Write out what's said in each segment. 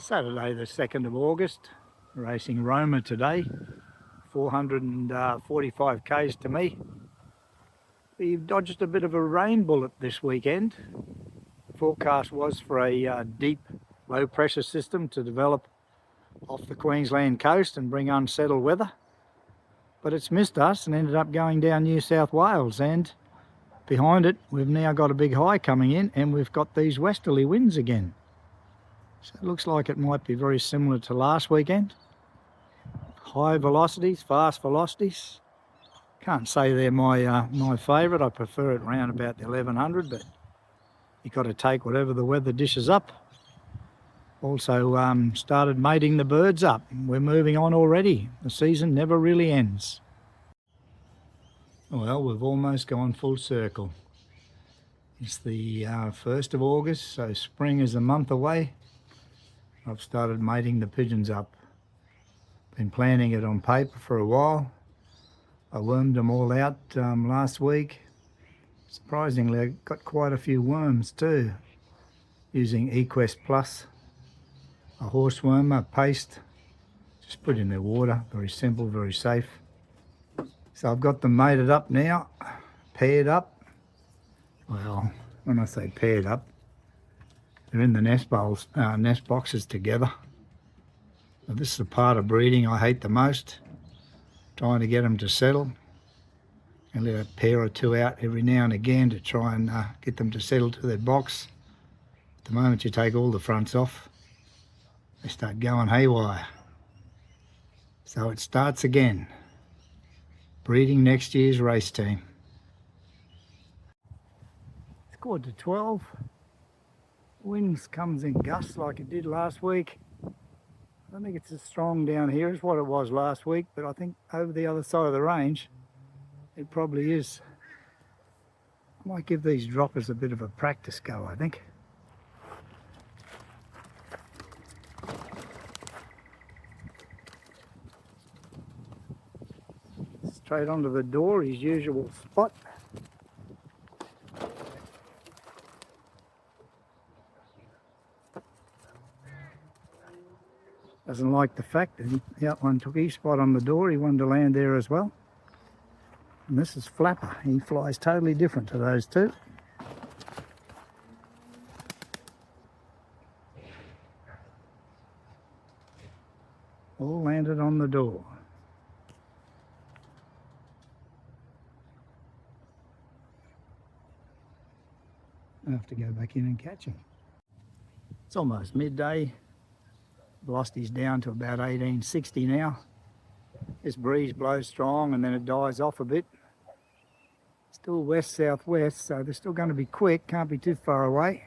Saturday the 2nd of August, racing Roma today, 445 k's to me. We've dodged a bit of a rain bullet this weekend. The forecast was for a deep low pressure system to develop off the Queensland coast and bring unsettled weather, but it's missed us and ended up going down New South Wales, and behind it we've now got a big high coming in and we've got these westerly winds again. So it looks like it might be very similar to last weekend. High velocities, fast velocities. Can't say they're my favourite. I prefer it around about the 1100, but you've got to take whatever the weather dishes up. Also started mating the birds up. We're moving on already. The season never really ends. Well, we've almost gone full circle. It's the 1st of August, so spring is a month away. I've started mating the pigeons up. Been planning it on paper for a while. I wormed them all out last week. Surprisingly, I got quite a few worms too, using eQuest Plus, a horse wormer paste. Just put in their water, very simple, very safe. So I've got them mated up now, paired up. Well, when I say paired up, they're in the nest boxes together. Now, this is the part of breeding I hate the most, trying to get them to settle. And let a pair or two out every now and again to try and get them to settle to their box. At the moment you take all the fronts off, they start going haywire. So it starts again. Breeding next year's race team. It's 11:45. Winds comes in gusts like it did last week. I don't think it's as strong down here as what it was last week, but I think over the other side of the range it probably is. I might give these droppers a bit of a practice go, I think. Straight onto the door, his usual spot. Doesn't like the fact that the one took his spot on the door. He wanted to land there as well. And this is Flapper. He flies totally different to those two. All landed on the door. I have to go back in and catch him. It's almost midday. Velocity's down to about 1860 now. This breeze blows strong and then it dies off a bit. Still west-southwest, so they're still going to be quick, can't be too far away.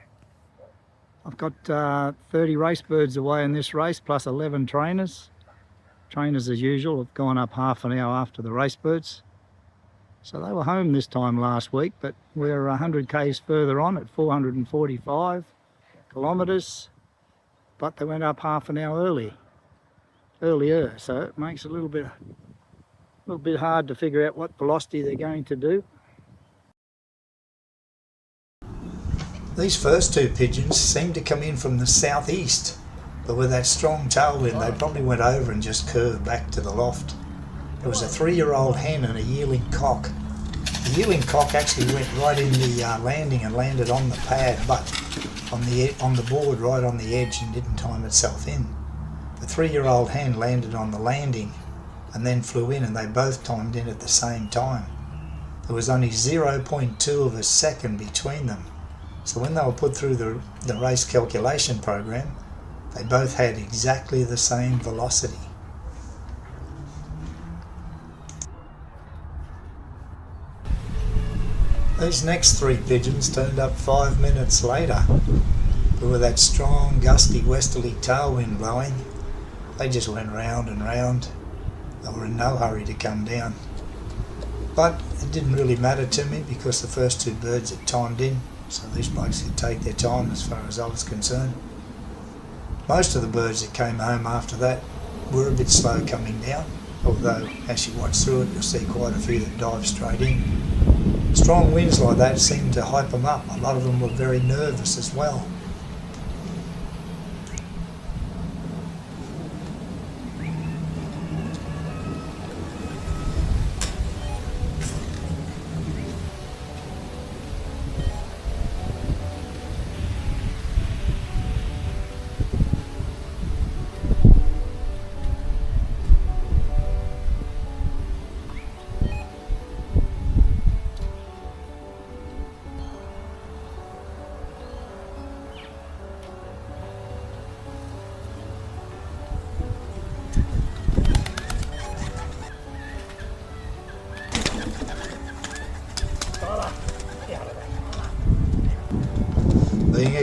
I've got 30 race birds away in this race, plus 11 trainers. Trainers, as usual, have gone up half an hour after the race birds. So they were home this time last week, but we're 100 k's further on at 445 kilometres. But they went up half an hour earlier, so it makes it a little bit hard to figure out what velocity they're going to do. These first two pigeons seem to come in from the southeast, but with that strong tailwind they probably went over and just curved back to the loft. There was a 3-year-old hen and a yearling cock. The yearling cock actually went right in the landing and landed on the pad, but on the board right on the edge, and didn't time itself in. The 3-year-old hen landed on the landing and then flew in, and they both timed in at the same time. There was only 0.2 of a second between them. So when they were put through the race calculation program, they both had exactly the same velocity. These next 3 pigeons turned up 5 minutes later, but with that strong gusty westerly tailwind blowing, they just went round and round. They were in no hurry to come down. But it didn't really matter to me because the first 2 birds had timed in, so these blokes could take their time as far as I was concerned. Most of the birds that came home after that were a bit slow coming down, although as you watch through it you'll see quite a few that dive straight in. Strong winds like that seem to hype them up. A lot of them were very nervous as well.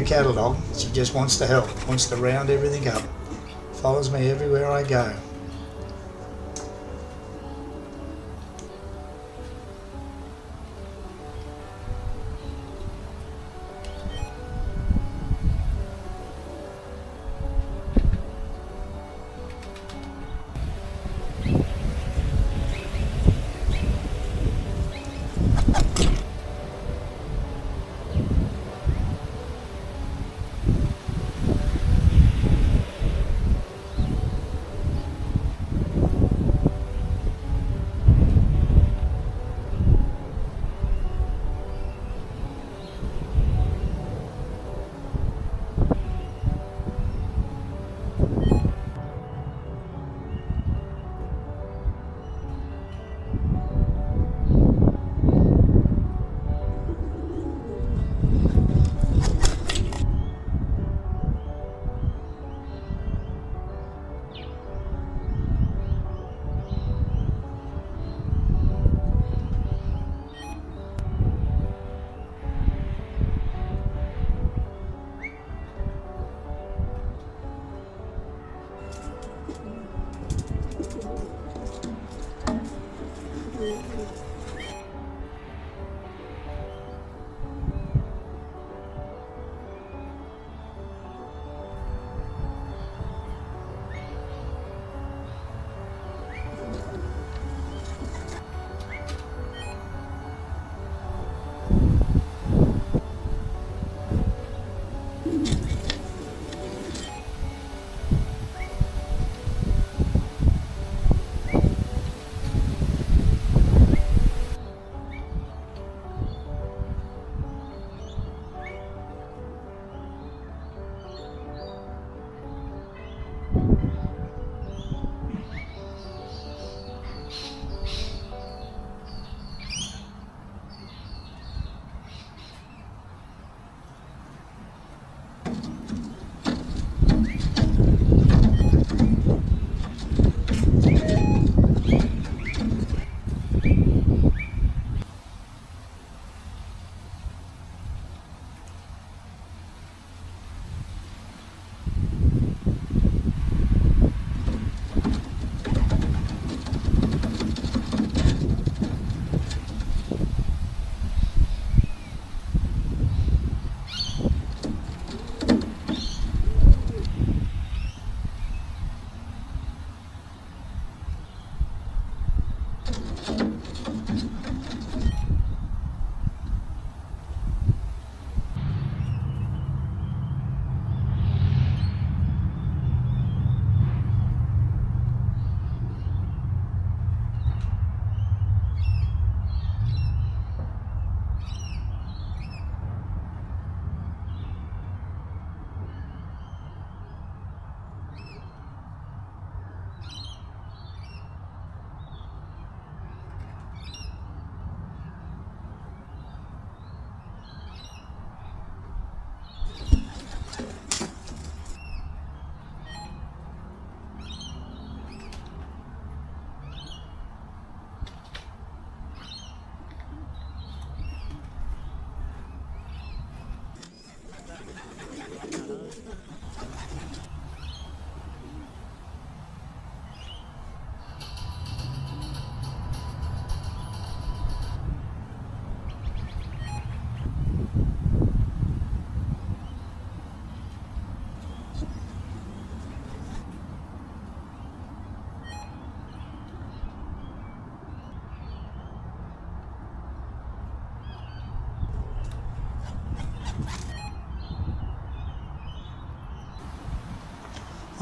a cattle dog. She just wants to help, wants to round everything up. Follows me everywhere I go.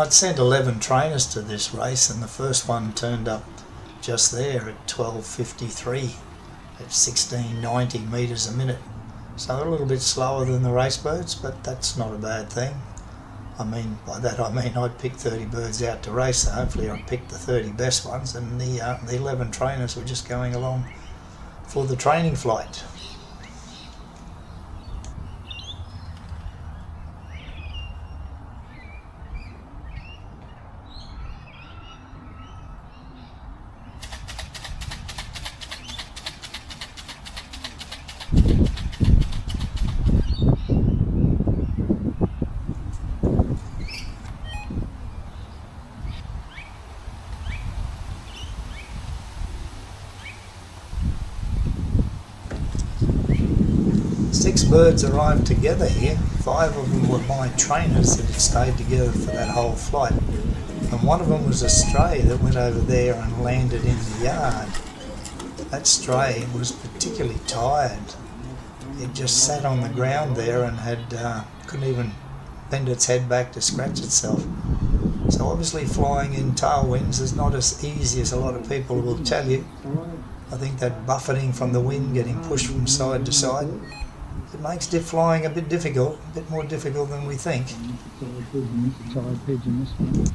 I'd sent 11 trainers to this race, and the first one turned up just there at 12:53 at 1690 metres a minute. So a little bit slower than the race birds, but that's not a bad thing. I mean, by that I mean I'd pick 30 birds out to race, so hopefully I'd pick the 30 best ones, and the 11 trainers were just going along for the training flight. 6 birds arrived together here. 5 of them were my trainers that had stayed together for that whole flight. And one of them was a stray that went over there and landed in the yard. That stray was particularly tired. It just sat on the ground there and couldn't even bend its head back to scratch itself. So obviously flying in tailwinds is not as easy as a lot of people will tell you. I think that buffeting from the wind, getting pushed from side to side, it makes flying a bit difficult, a bit more difficult than we think. Tied pigeon, this one.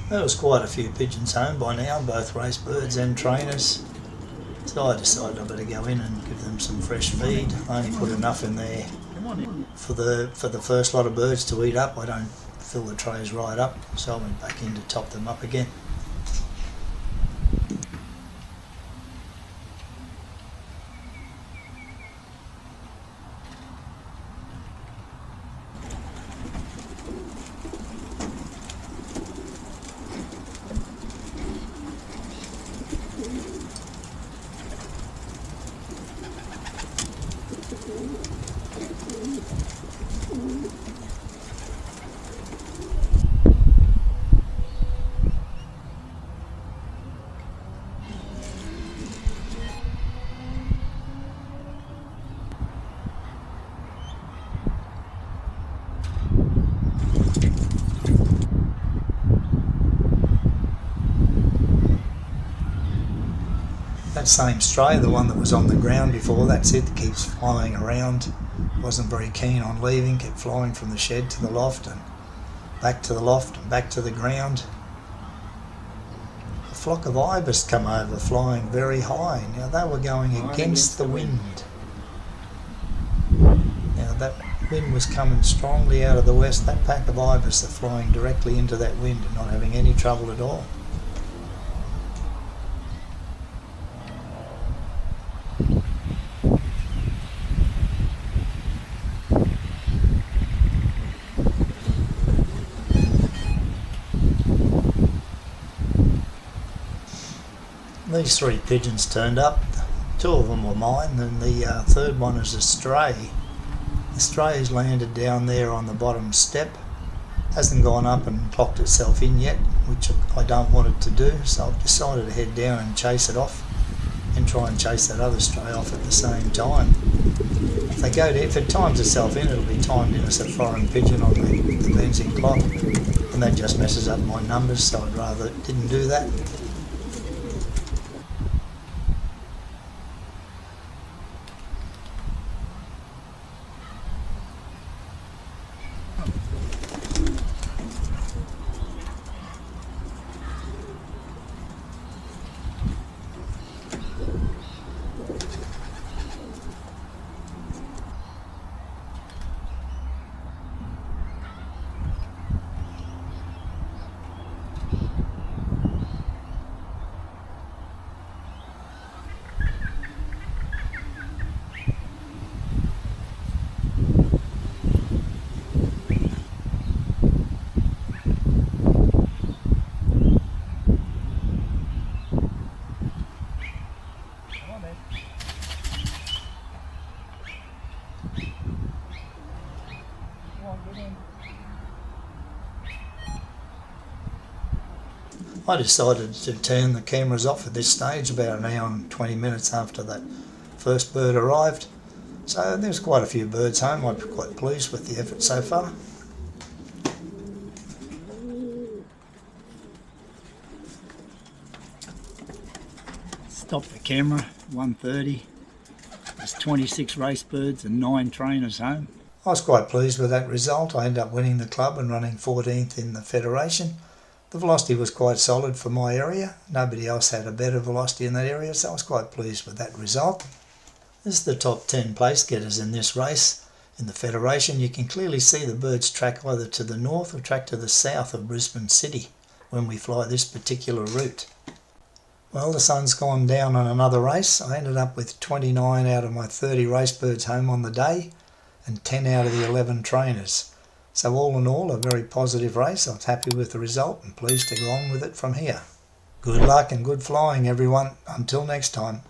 There was quite a few pigeons home by now, both race birds and trainers. So I decided I better go in and give them some fresh feed. I only put enough in there for the first lot of birds to eat up. I don't fill the trays right up, so I went back in to top them up again. That same stray, the one that was on the ground before, that's it, that keeps flying around. Wasn't very keen on leaving, kept flying from the shed to the loft and back to the loft and back to the ground. A flock of ibis come over, flying very high. Now they were going against the wind. Now that wind was coming strongly out of the west. That pack of ibis are flying directly into that wind and not having any trouble at all. These 3 pigeons turned up. 2 of them were mine and the third one is a stray. The stray's landed down there on the bottom step. Hasn't gone up and clocked itself in yet, which I don't want it to do, so I've decided to head down and chase it off and try and chase that other stray off at the same time. If it times itself in, it'll be timed in as a foreign pigeon on the benzene clock, and that just messes up my numbers, so I'd rather it didn't do that. I decided to turn the cameras off at this stage about an hour and 20 minutes after that first bird arrived. So there's quite a few birds home. I'm quite pleased with the effort so far. Stop the camera, 1:30. There's 26 race birds and 9 trainers home. I was quite pleased with that result. I ended up winning the club and running 14th in the Federation. The velocity was quite solid for my area. Nobody else had a better velocity in that area, so I was quite pleased with that result. This is the top 10 place getters in this race. In the Federation, you can clearly see the birds track either to the north or track to the south of Brisbane City when we fly this particular route. Well, the sun's gone down on another race. I ended up with 29 out of my 30 race birds home on the day and 10 out of the 11 trainers. So all in all, a very positive race. I was happy with the result and pleased to go on with it from here. Good luck and good flying, everyone. Until next time.